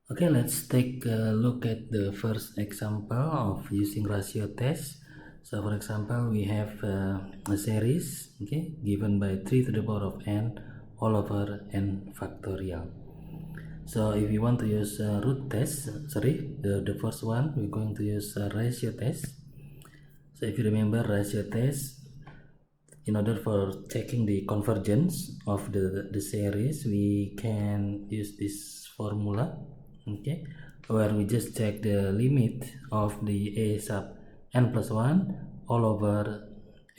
Okay, let's take a look at the first example of using ratio test. So for example, we have a series, okay, given by 3 to the power of n all over n factorial. So if you want to use root test, the first one, we're going to use ratio test. So if you remember ratio test, in order for checking the convergence of the series, we can use this formula, okay, where we just check the limit of the a sub n plus 1 all over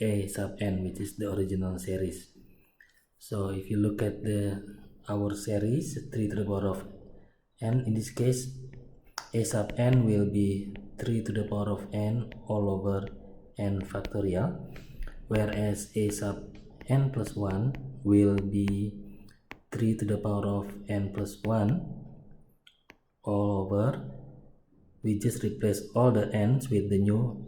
a sub n, which is the original series. So if you look at our series 3 to the power of n, in this case a sub n will be 3 to the power of n all over n factorial, whereas a sub n plus 1 will be 3 to the power of n plus 1 all over, we just replace all the n's with the new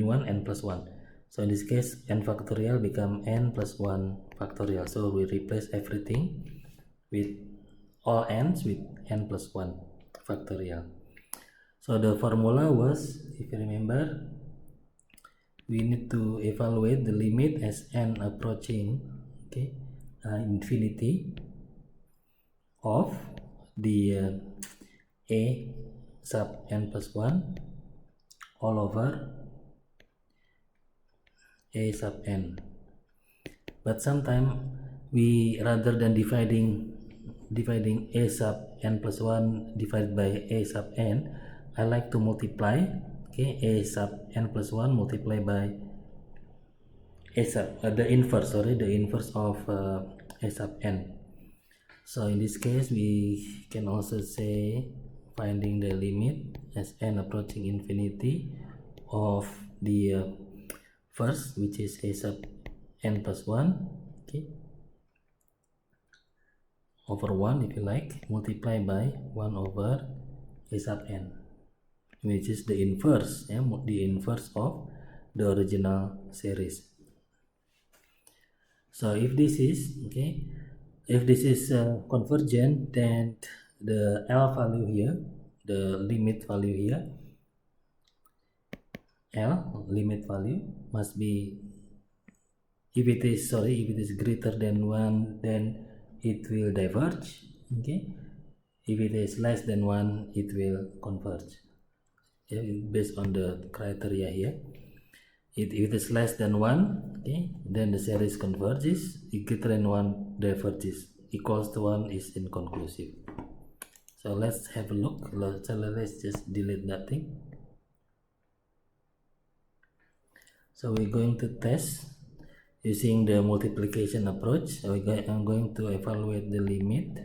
one, n plus 1. So in this case n factorial become n plus 1 factorial, so we replace everything with all n's with n plus 1 factorial. So the formula was, if you remember, we need to evaluate the limit as n approaching, okay, infinity of the a sub n plus 1 all over a sub n. But sometimes we, rather than dividing a sub n plus 1 divided by a sub n, I like to multiply, okay, a sub n plus 1 multiply by a sub the inverse of a sub n. So in this case we can also say finding the limit as n approaching infinity of the first, which is a sub n plus 1, okay, over 1 if you like, multiply by 1 over a sub n, which is the inverse, the inverse of the original series. So if this is, okay, if this is convergent, then the L value here, the limit value here, L limit value must be, if it is greater than 1, then it will diverge, okay. If it is less than 1, it will converge, based on the criteria here. If it is less than 1, okay, then the series converges. If greater than 1, diverges. Equals to 1 is inconclusive. So let's have a look. Let's just delete that thing. So we're going to test using the multiplication approach. So I'm going to evaluate the limit,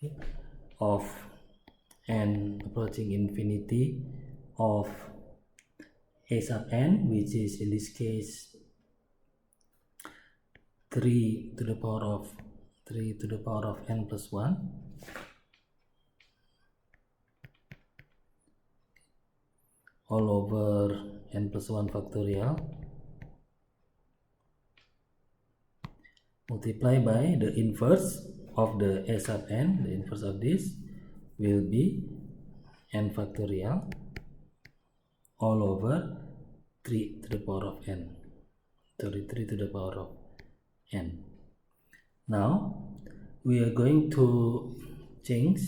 okay, of n approaching infinity of a sub n, which is in this case 3 to the power of n plus 1 all over n plus 1 factorial multiply by the inverse of the a sub n. The inverse of this will be n factorial all over 3 to the power of n, 3 to the power of n. Now we are going to change,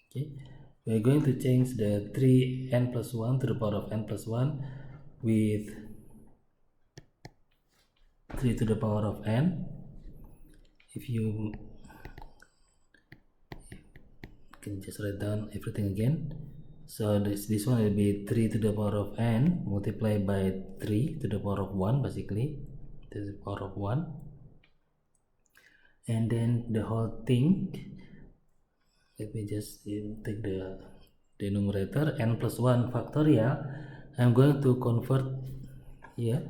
okay, we are going to change the 3n plus 1 to the power of n plus 1 with 3 to the power of n. If you can just write down everything again. So this one will be 3 to the power of n multiplied by 3 to the power of 1, basically to the power of 1, and then the whole thing, let me just take the denominator, n plus 1 factorial. I'm going to convert here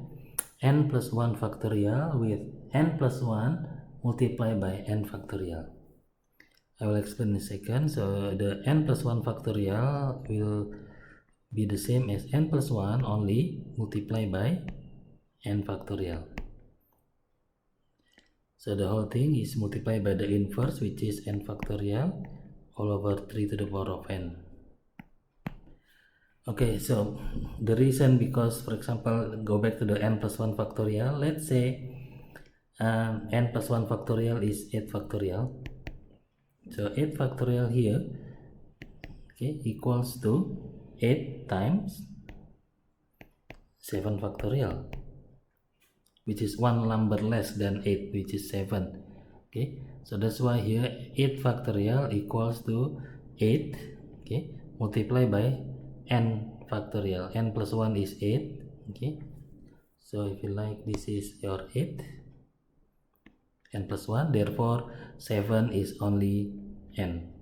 n plus 1 factorial with n plus 1 multiplied by n factorial. I will explain in a second. So the n plus 1 factorial will be the same as n plus 1 only multiplied by n factorial. So the whole thing is multiplied by the inverse, which is n factorial all over 3 to the power of n. Okay, so the reason, because for example, go back to the n plus 1 factorial. Let's say n plus 1 factorial is 8 factorial. So 8 factorial here, okay, equals to 8 times 7 factorial, which is one number less than 8, which is 7. Okay, so that's why here 8 factorial equals to 8, okay, multiply by n factorial. N plus 1 is 8. Okay, so if you like, this is your 8, n plus 1, therefore 7 is only n,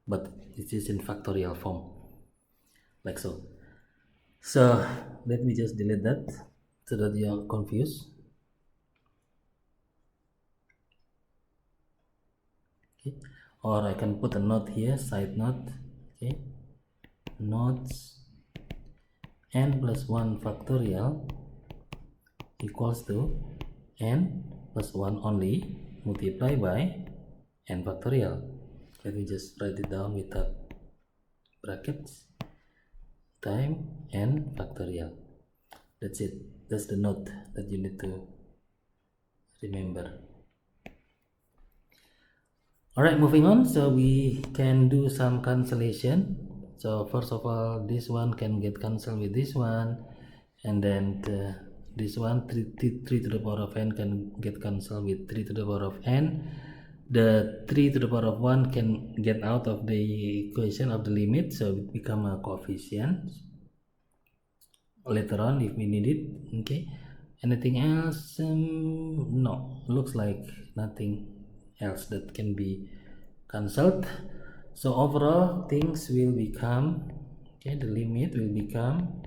but it is in factorial form, like so. So let me just delete that so that you are confused. Okay, or I can put a note here, side note. Okay, notes n plus 1 factorial equals to n plus 1 only multiplied by n factorial. Let me just write it down without brackets, time n factorial. That's it. That's the note that you need to remember. Alright, moving on. So we can do some cancellation. So first of all, this one can get cancelled with this one, and then this one, 3 to the power of n, can get cancelled with 3 to the power of n. The 3 to the power of 1 can get out of the equation of the limit, so it become a coefficient later on if we need it. Okay, anything else? No, looks like nothing else that can be cancelled. So overall things will become, okay, the limit will become,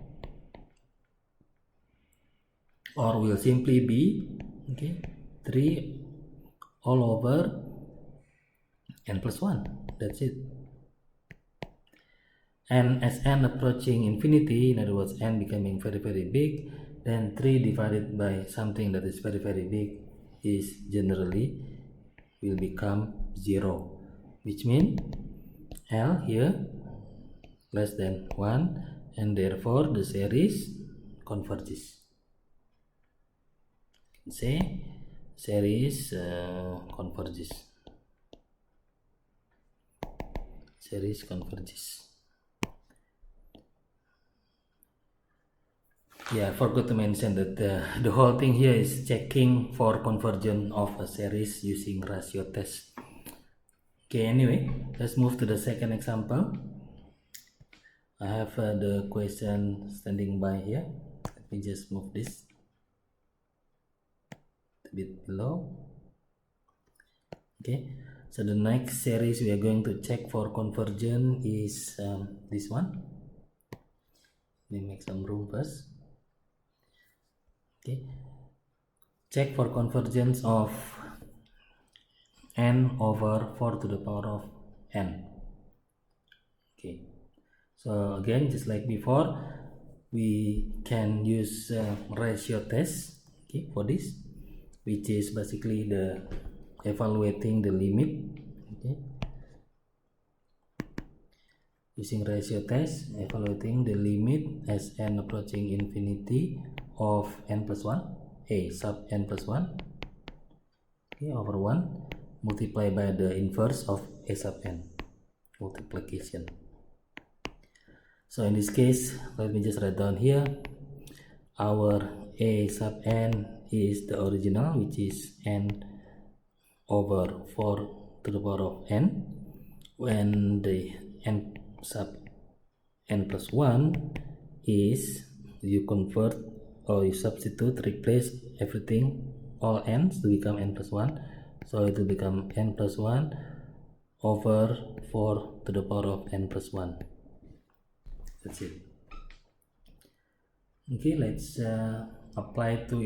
or will simply be, okay, 3 all over n plus 1. That's it. And as n approaching infinity, in other words n becoming very very big, then 3 divided by something that is very very big is generally will become 0, which means L here less than 1, and therefore the series converges. Say series converges. Series converges. Yeah, I forgot to mention that the whole thing here is checking for conversion of a series using ratio test. Okay, anyway, let's move to the second example. I have the question standing by here. Let me just move this a bit below. Okay, so the next series we are going to check for conversion is this one. Let me make some room first. Okay, check for convergence of n over 4 to the power of n. Okay, so again, just like before, we can use ratio test, okay, for this, which is basically the evaluating the limit, okay, using ratio test, evaluating the limit as n approaching infinity of n plus 1, a sub n plus 1, okay, over 1 multiplied by the inverse of a sub n, multiplication. So in this case, let me just write down here, our a sub n is the original, which is n over 4 to the power of n, when the n sub n plus 1 is, you convert or you substitute, replace everything, all n's to become n plus 1, so it will become n plus 1 over 4 to the power of n plus 1. That's it. Okay, let's apply to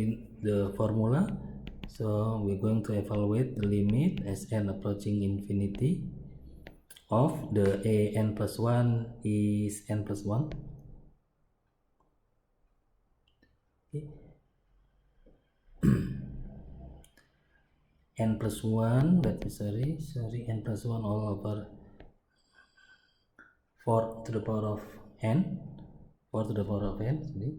the formula. So we're going to evaluate the limit as n approaching infinity of the a n plus 1 is n plus 1. Okay. n plus 1, that is n plus 1 all over 4 to the power of n, 4 to the power of n, sorry.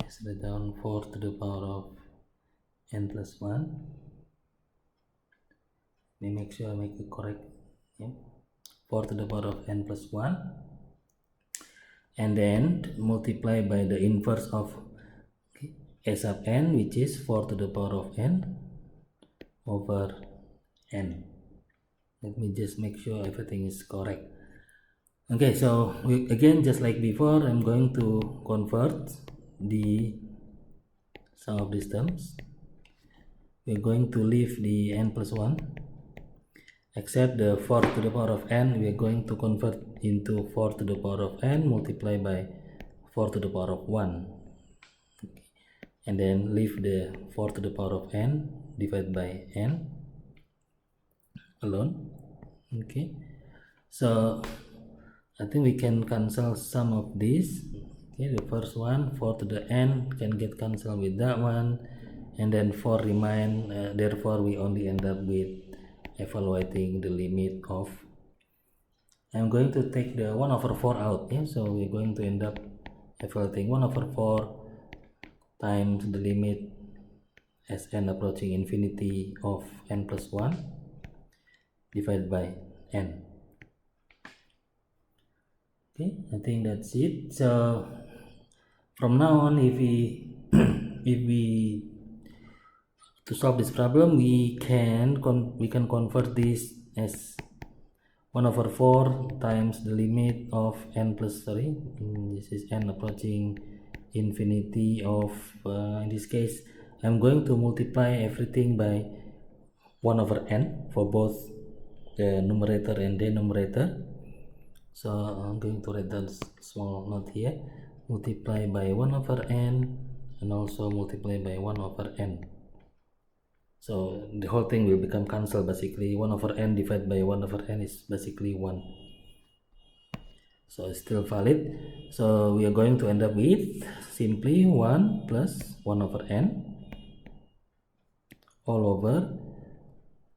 Just write down 4 to the power of n plus 1. Let me make sure I make it correct. Yeah. 4 to the power of n plus 1, and then multiply by the inverse of a sub n, which is 4 to the power of n over n. Let me just make sure everything is correct. Okay, so again, just like before, I'm going to convert the sum of these terms. We're going to leave the n plus 1, except the 4 to the power of n, we are going to convert into 4 to the power of n multiplied by 4 to the power of 1. Okay. And then leave the 4 to the power of n divided by n alone. Okay, so I think we can cancel some of these. Okay, the first one, 4 to the n, can get cancelled with that one, and then 4 remain. Therefore we only end up with evaluating the limit of, I'm going to take the 1 over 4 out. Yeah, so we're going to end up evaluating 1 over 4 times the limit as n approaching infinity of n plus 1 divided by n. Okay, I think that's it. So from now on, if we to solve this problem, we can convert this as 1 over 4 times the limit of n plus, this is n approaching infinity of, in this case, I'm going to multiply everything by 1 over n for both the numerator and denominator. So I'm going to write down small note here, multiply by 1 over n and also multiply by 1 over n. So the whole thing will become cancelled basically. 1 over n divided by 1 over n is basically 1. So it's still valid. So we are going to end up with simply 1 plus 1 over n all over,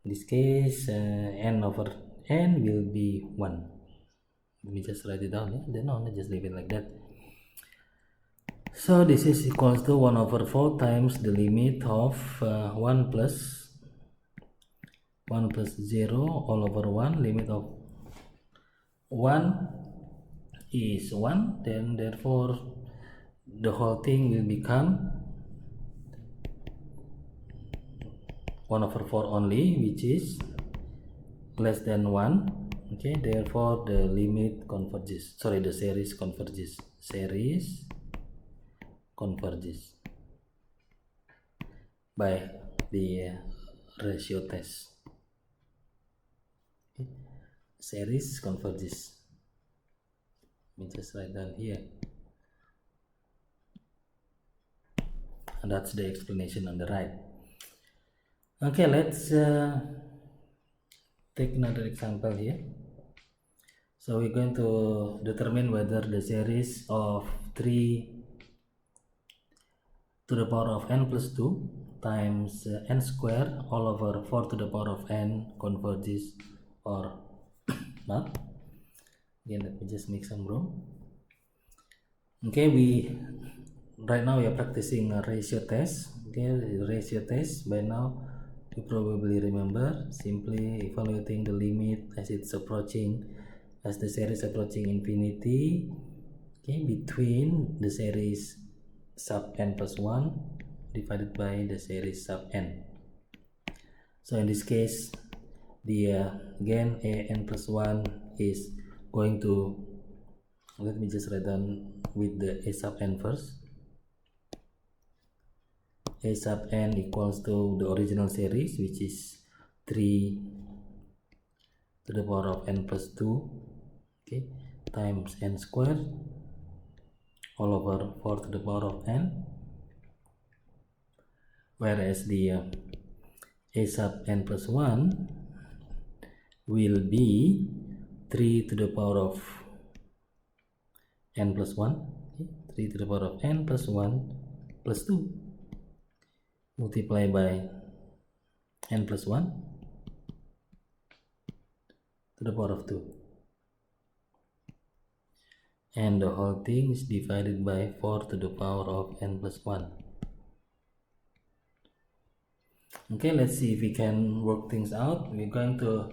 in this case, n over n will be 1. Let me just write it down, then only just leave it like that. So this is equals to 1 over 4 times the limit of 1 plus 0 all over 1. Limit of 1 is 1, then therefore the whole thing will become 1 over 4 only, which is less than 1. Okay, therefore the limit converges, the series converges. Series converges by the ratio test. Okay. Series converges. Let me just write down here, and that's the explanation on the right. Okay, let's take another example here. So we're going to determine whether the series of 3 to the power of n plus 2 times n square all over 4 to the power of n converges or not. Again, let me just make some room. Okay, right now we are practicing a ratio test. Okay, ratio test, by now you probably remember, simply evaluating the limit as it's approaching, as the series approaching infinity, okay, between the series sub n plus 1 divided by the series sub n. So in this case, the again a n plus 1 is going to, let me just write down with the a sub n first. A sub n equals to the original series, which is 3 to the power of n plus 2, okay, times n square all over 4 to the power of n, whereas the a sub n plus 1 will be 3 to the power of n plus 1, okay, 3 to the power of n plus 1 plus 2 multiply by n plus 1 to the power of 2, and the whole thing is divided by 4 to the power of n plus 1. Okay, let's see if we can work things out. We're going to,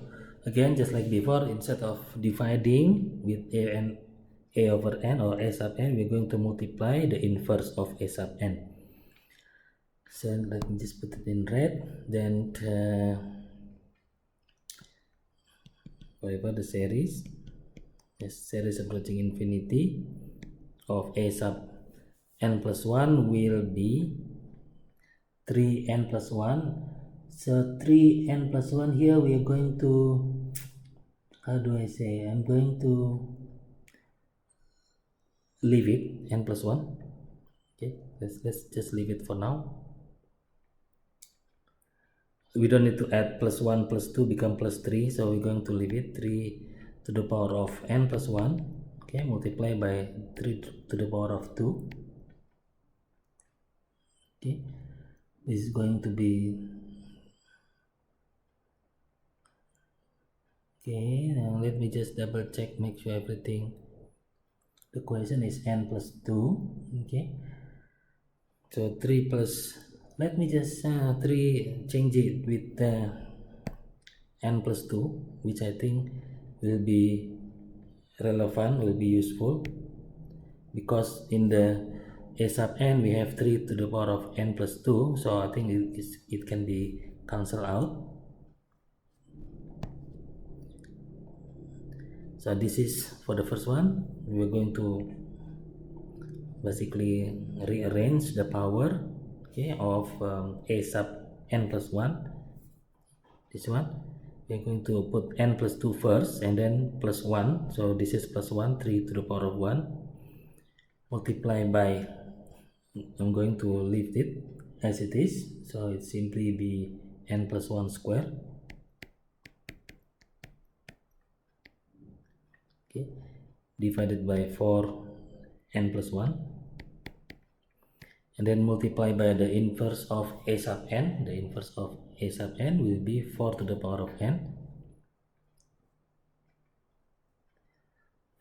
again, just like before, instead of dividing with a over n or a sub n, we're going to multiply the inverse of a sub n. So let me just put it in red. Then whatever the series approaching infinity of a sub n plus 1 will be 3n plus 1. So 3n plus 1 here we are going to, how do I say, I'm going to leave it n plus 1. Okay, let's just leave it for now. We don't need to add plus 1 plus 2 become plus 3, so we're going to leave it 3 to the power of n plus 1. Okay, multiply by 3 to the power of 2. Okay, this is going to be, okay, now let me just double check, make sure everything, the question is n plus 2. Okay, so 3 plus, let me just 3 change it with n plus 2, which I think will be relevant, will be useful, because in the a sub n we have 3 to the power of n plus 2, so I think it can be cancelled out. So this is for the first one. We're going to basically rearrange the power, okay, of a sub n plus 1. This one we're going to put n plus 2 first and then plus 1, so this is plus 1, 3 to the power of 1, multiply by, I'm going to leave it as it is, so it simply be n plus 1 square. Okay, divided by 4 n plus 1, and then multiply by the inverse of a sub n. The inverse of a sub n will be 4 to the power of n,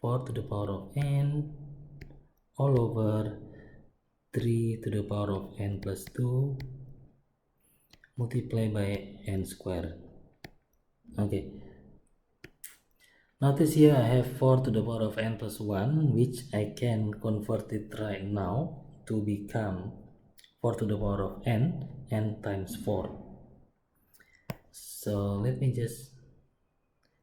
4 to the power of n all over 3 to the power of n plus 2 multiply by n square. Okay, notice here I have 4 to the power of n plus 1, which I can convert it right now to become 4 to the power of n times 4. So let me just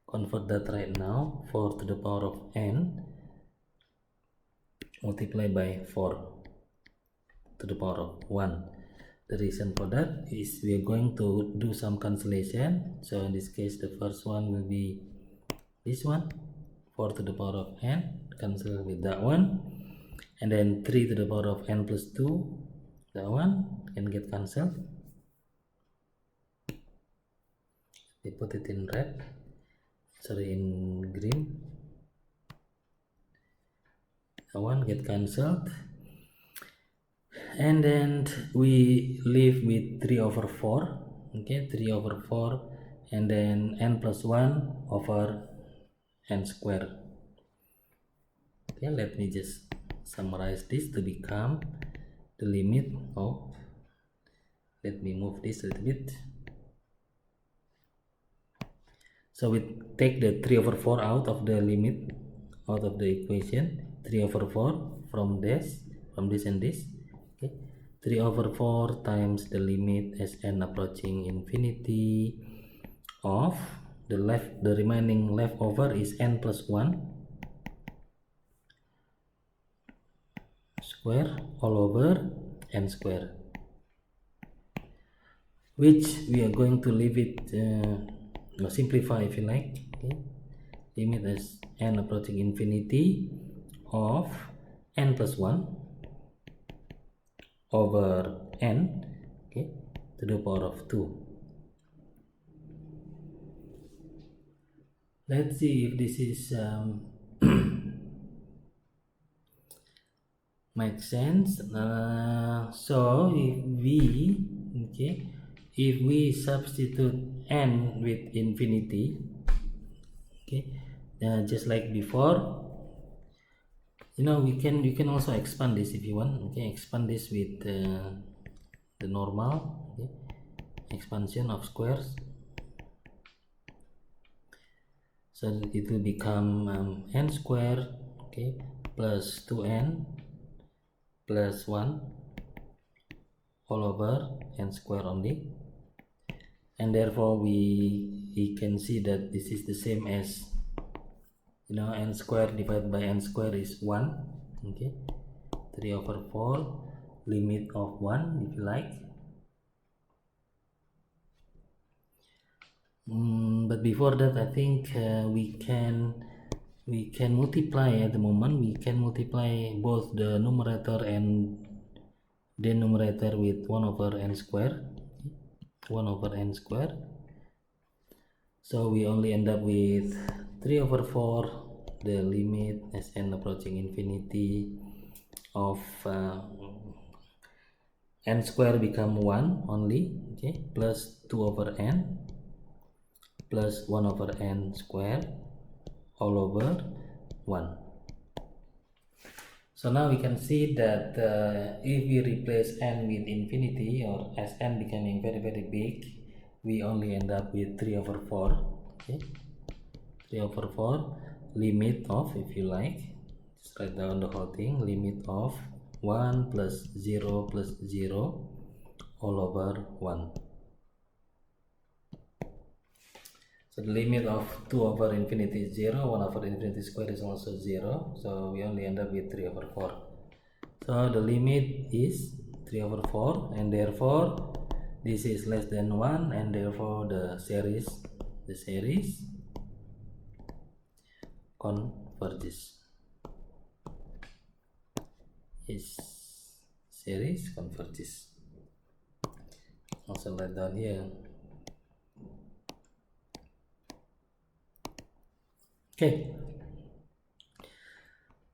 convert that right now. 4 to the power of n multiplied by 4 to the power of 1. The reason for that is we are going to do some cancellation. So in this case the first one will be this one, 4 to the power of n, cancel with that one, and then 3 to the power of n plus 2, that one can get cancelled. We put it in red, sorry, in green. That one get cancelled, and then we leave with 3 over 4. Okay, 3 over 4, and then n plus 1 over n square. Okay, let me just summarize this to become the limit of, let me move this a little bit. So we take the 3 over 4 out of the limit, out of the equation. 3 over 4 from this and this. Okay, 3 over 4 times the limit as n approaching infinity of the remaining leftover is n plus 1 square all over n square, which we are going to leave it or simplify if you like. Okay, limit as n approaching infinity of n plus 1 over n, okay, to the power of 2. Let's see if this is Makes sense. So if we substitute n with infinity, okay, just like before, you can also expand this if you want. Okay, expand this with the normal. Okay, expansion of squares, so it will become n squared, okay, plus 2n plus 1 all over n square only, and therefore we can see that this is the same as n square divided by n square is 1. Okay, 3 over 4 limit of 1 if you like. But before that, I think we can multiply. At the moment we can multiply both the numerator and denominator with 1 over n square. 1 over n square, so we only end up with 3 over 4, the limit as n approaching infinity of n square become 1 only. Okay, plus 2 over n plus 1 over n square all over 1. So now we can see that if we replace n with infinity, or as n becoming very big, we only end up with 3 over 4. Okay, 3 over 4 limit of, if you like, just write down the whole thing, limit of 1 plus 0 plus 0 all over 1. So the limit of 2 over infinity is 0, 1 over infinity square is also 0, so we only end up with 3 over 4. So the limit is 3 over 4, and therefore this is less than 1, and therefore the series converges. Is series converges. Also write down here. Okay,